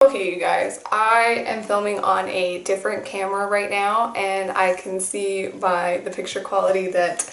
Okay, you guys, I am filming on a different camera right now, and I can see by the picture quality that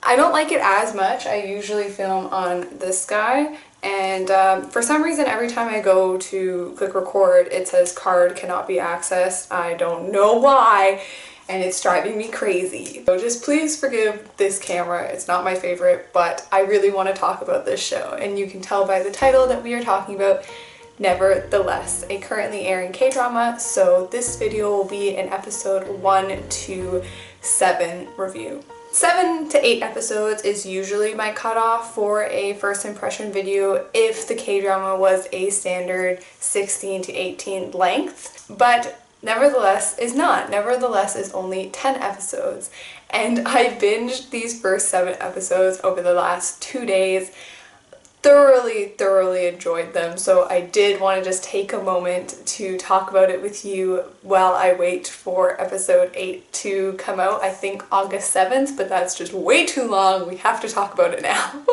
I don't like it as much. I usually film on this guy, and for some reason every time I go to click record it says card cannot be accessed. I don't know why, and it's driving me crazy. So just please forgive this camera. It's not my favorite, but I really want to talk about this show, and you can tell by the title that we are talking about Nevertheless, a currently airing K-drama, so this video will be an episode 1 to 7 review. 7 to 8 episodes is usually my cutoff for a first impression video if the K-drama was a standard 16 to 18 length, but Nevertheless is not. Nevertheless is only 10 episodes, and I binged these first 7 episodes over the last 2 days. Thoroughly enjoyed them, so I did want to just take a moment to talk about it with you while I wait for episode 8 to come out. I think August 7th, but that's just way too long. We have to talk about it now.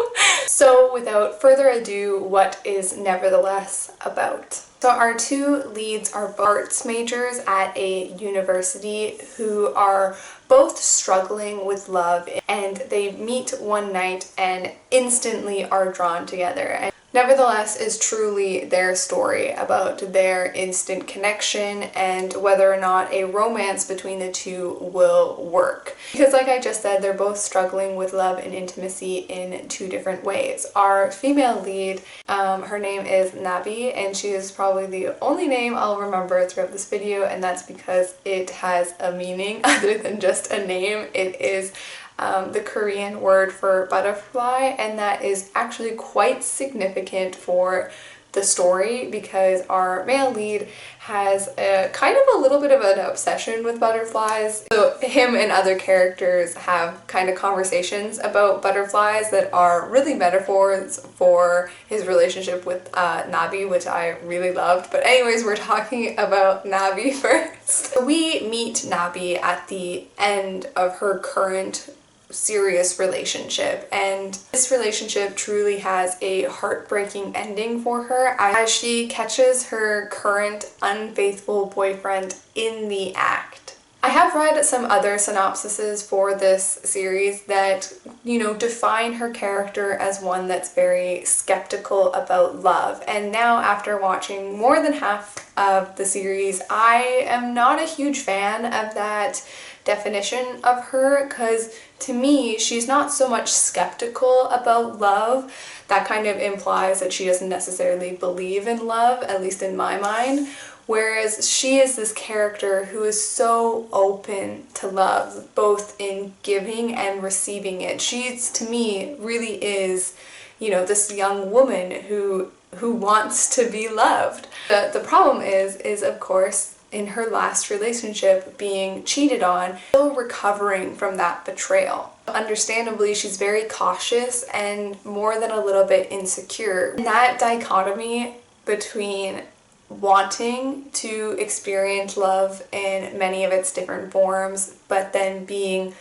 So without further ado, what is Nevertheless about? So our two leads are arts majors at a university who are both struggling with love, and they meet one night and instantly are drawn together. And Nevertheless is truly their story about their instant connection and whether or not a romance between the two will work. Because like I just said, they're both struggling with love and intimacy in two different ways. Our female lead, her name is Nabi, and she is probably the only name I'll remember throughout this video, and that's because it has a meaning other than just a name. It is the Korean word for butterfly, and that is actually quite significant for the story because our male lead has a kind of a little bit of an obsession with butterflies. So him and other characters have kind of conversations about butterflies that are really metaphors for his relationship with Nabi, which I really loved. But anyways, we're talking about Nabi first. We meet Nabi at the end of her current serious relationship, and this relationship truly has a heartbreaking ending for her as she catches her current unfaithful boyfriend in the act. I have read some other synopsises for this series that, define her character as one that's very skeptical about love, and now after watching more than half of the series, I am not a huge fan of that definition of her, because to me she's not so much skeptical about love. That kind of implies that she doesn't necessarily believe in love, at least in my mind, whereas she is this character who is so open to love, both in giving and receiving it. She's, to me, really is, this young woman who wants to be loved. The problem is of course, in her last relationship being cheated on, still recovering from that betrayal. Understandably, she's very cautious and more than a little bit insecure. And that dichotomy between wanting to experience love in many of its different forms, but then being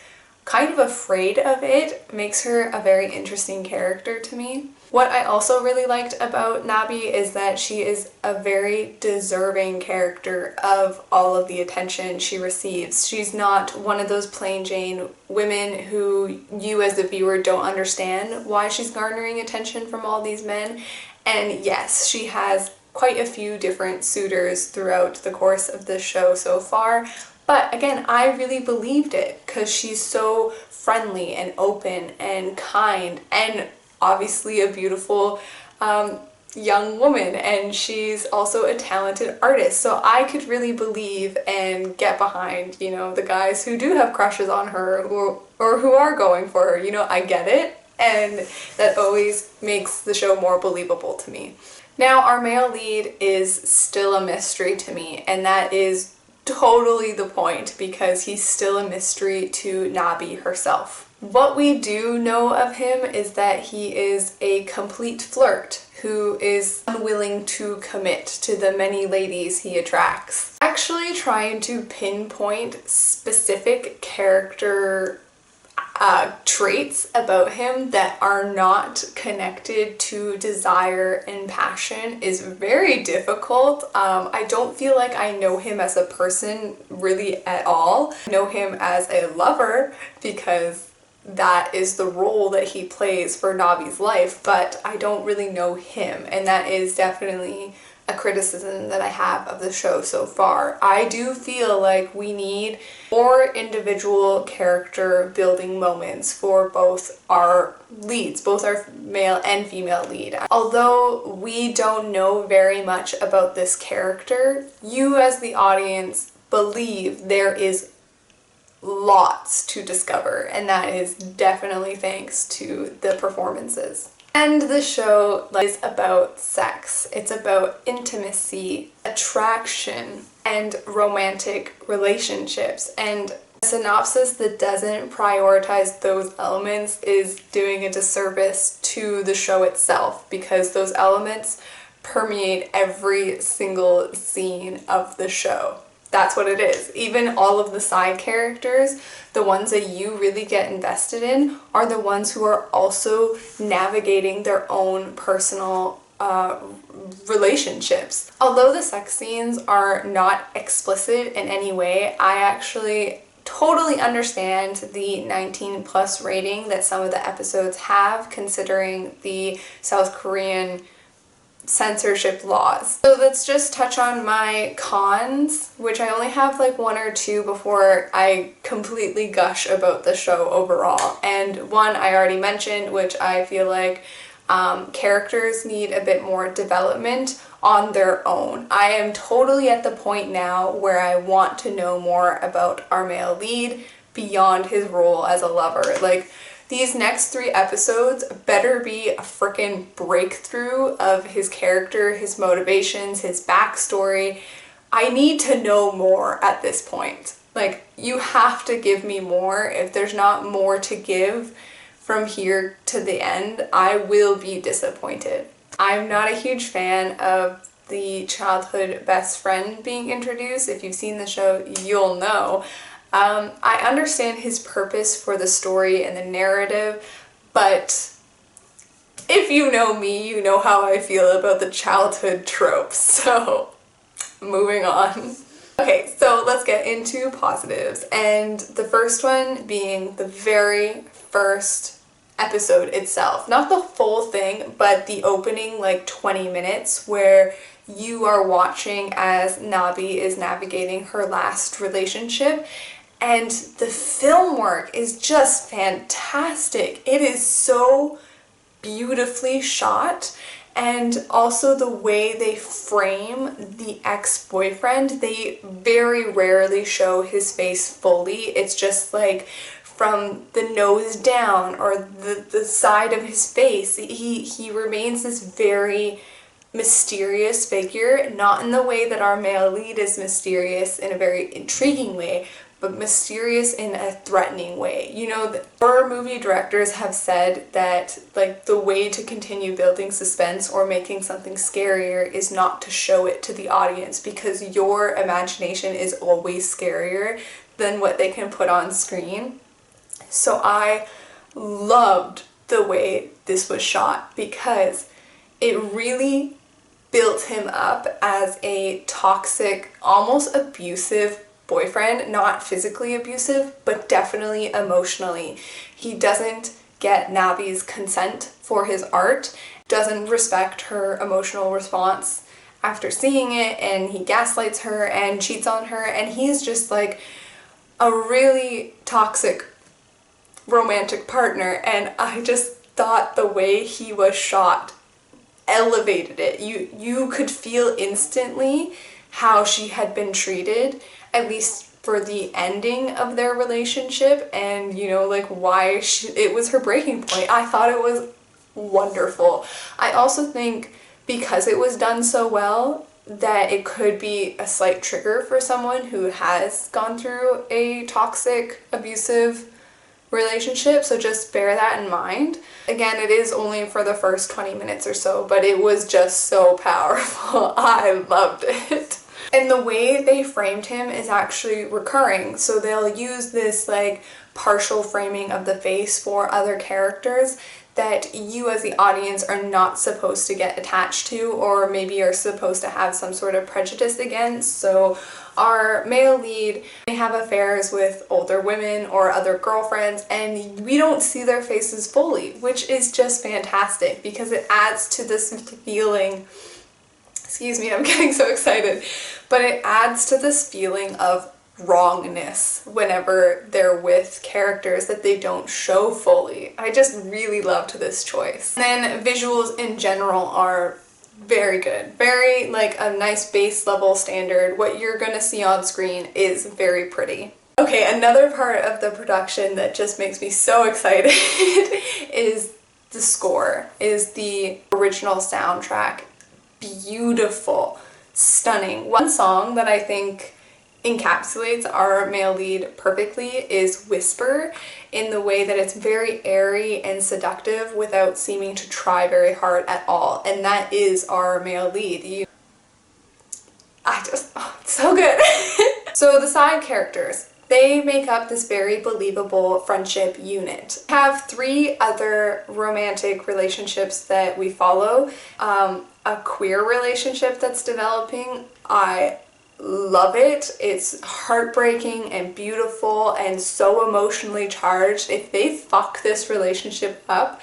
kind of afraid of it, makes her a very interesting character to me. What I also really liked about Nabi is that she is a very deserving character of all of the attention she receives. She's not one of those plain Jane women who you as the viewer don't understand why she's garnering attention from all these men. And yes, she has quite a few different suitors throughout the course of this show so far. But again, I really believed it because she's so friendly and open and kind and obviously a beautiful young woman, and she's also a talented artist. So I could really believe and get behind, the guys who do have crushes on her or who are going for her. I get it, and that always makes the show more believable to me. Now, our male lead is still a mystery to me, and that is totally the point because he's still a mystery to Nabi herself. What we do know of him is that he is a complete flirt who is unwilling to commit to the many ladies he attracts. Actually trying to pinpoint specific character traits about him that are not connected to desire and passion is very difficult. I don't feel like I know him as a person really at all. I know him as a lover because that is the role that he plays for Navi's life, but I don't really know him, and that is definitely a criticism that I have of the show so far. I do feel like we need more individual character building moments for both our leads, both our male and female lead. Although we don't know very much about this character, you as the audience believe there is lots to discover, and that is definitely thanks to the performances. And the show is about sex. It's about intimacy, attraction, and romantic relationships. And a synopsis that doesn't prioritize those elements is doing a disservice to the show itself, because those elements permeate every single scene of the show. That's what it is. Even all of the side characters, the ones that you really get invested in, are the ones who are also navigating their own personal relationships. Although the sex scenes are not explicit in any way, I actually totally understand the 19+ rating that some of the episodes have, considering the South Korean censorship laws. So let's just touch on my cons, which I only have like one or two before I completely gush about the show overall. And one I already mentioned, which I feel like characters need a bit more development on their own. I am totally at the point now where I want to know more about our male lead beyond his role as a lover. Like, these next 3 episodes better be a freaking breakthrough of his character, his motivations, his backstory. I need to know more at this point. Like, you have to give me more. If there's not more to give from here to the end, I will be disappointed. I'm not a huge fan of the childhood best friend being introduced. If you've seen the show, you'll know. I understand his purpose for the story and the narrative, but if you know me, you know how I feel about the childhood tropes, so moving on. Okay, so let's get into positives, and the first one being the very first episode itself. Not the full thing, but the opening like 20 minutes where you are watching as Navi is navigating her last relationship. And the film work is just fantastic. It is so beautifully shot, and also the way they frame the ex-boyfriend, they very rarely show his face fully. It's just like from the nose down or the side of his face. He remains this very mysterious figure, not in the way that our male lead is mysterious in a very intriguing way, but mysterious in a threatening way. You know, the horror movie directors have said that like the way to continue building suspense or making something scarier is not to show it to the audience, because your imagination is always scarier than what they can put on screen. So I loved the way this was shot, because it really built him up as a toxic, almost abusive boyfriend. Not physically abusive, but definitely emotionally. He doesn't get Navi's consent for his art, doesn't respect her emotional response after seeing it, and he gaslights her and cheats on her, and he's just like a really toxic romantic partner. And I just thought the way he was shot elevated it. You could feel instantly how she had been treated, at least for the ending of their relationship, and you know, like why it was her breaking point. I thought it was wonderful. I also think because it was done so well that it could be a slight trigger for someone who has gone through a toxic, abusive relationship, so just bear that in mind. Again, it is only for the first 20 minutes or so, but it was just so powerful. I loved it. And the way they framed him is actually recurring. So they'll use this like partial framing of the face for other characters that you as the audience are not supposed to get attached to, or maybe are supposed to have some sort of prejudice against. So our male lead may have affairs with older women or other girlfriends, and we don't see their faces fully, which is just fantastic because it adds to this feeling. Excuse me, I'm getting so excited. But it adds to this feeling of wrongness whenever they're with characters that they don't show fully. I just really loved this choice. And then visuals in general are very good. Very like a nice base level standard. What you're gonna see on screen is very pretty. Okay, another part of the production that just makes me so excited is the score, is the original soundtrack. Beautiful, stunning. One song that I think encapsulates our male lead perfectly is Whisper, in the way that it's very airy and seductive without seeming to try very hard at all, and that is our male lead. It's so good. So the side characters, they make up this very believable friendship unit. We have 3 other romantic relationships that we follow. A queer relationship that's developing. I love it. It's heartbreaking and beautiful and so emotionally charged. If they fuck this relationship up,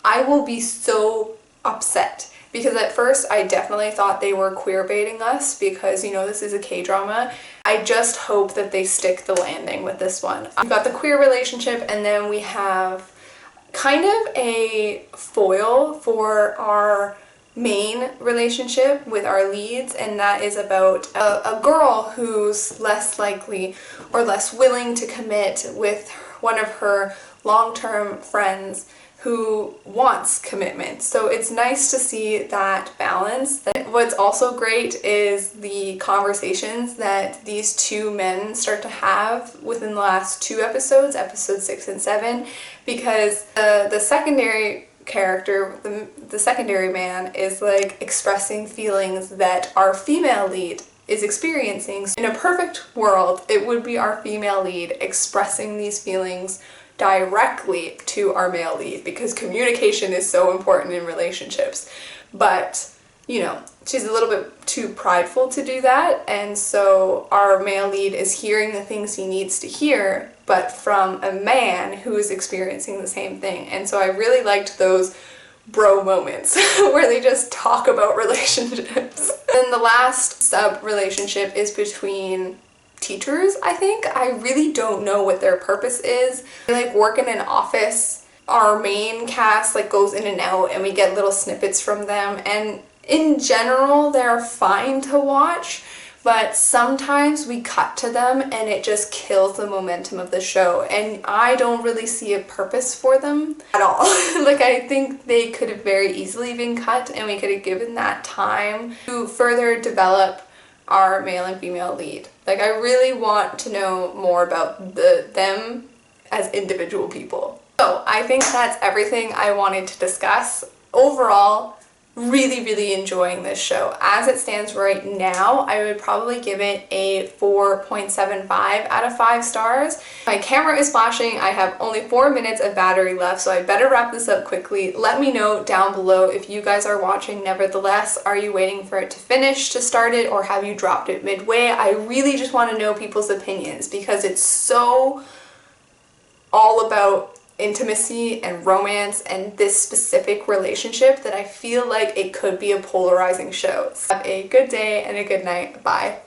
I will be so upset. Because at first I definitely thought they were queer baiting us because, you know, this is a K-drama. I just hope that they stick the landing with this one. We've got the queer relationship, and then we have kind of a foil for our main relationship with our leads, and that is about a girl who's less likely or less willing to commit with one of her long-term friends who wants commitment. So it's nice to see that balance. What's also great is the conversations that these 2 men start to have within the last 2 episodes, episodes 6 and 7, because the secondary character, the secondary man, is like expressing feelings that our female lead is experiencing. So in a perfect world, it would be our female lead expressing these feelings directly to our male lead, because communication is so important in relationships. But, you know, she's a little bit too prideful to do that, and so our male lead is hearing the things he needs to hear, but from a man who is experiencing the same thing. And so I really liked those bro moments where they just talk about relationships. And the last sub-relationship is between teachers, I think. I really don't know what their purpose is. They like work in an office. Our main cast like goes in and out, and we get little snippets from them, and in general they're fine to watch, but sometimes we cut to them and it just kills the momentum of the show, and I don't really see a purpose for them at all. Like, I think they could have very easily been cut, and we could have given that time to further develop our male and female lead. Like, I really want to know more about them as individual people. So I think that's everything I wanted to discuss. Overall, really enjoying this show. As it stands right now, I would probably give it a 4.75 out of 5 stars. My camera is flashing. I have only 4 minutes of battery left, so I better wrap this up quickly. Let me know down below if you guys are watching nevertheless. Are you waiting for it to finish to start it, or have you dropped it midway? I really just want to know people's opinions, because it's so all about intimacy and romance and this specific relationship that I feel like it could be a polarizing show. So have a good day and a good night. Bye.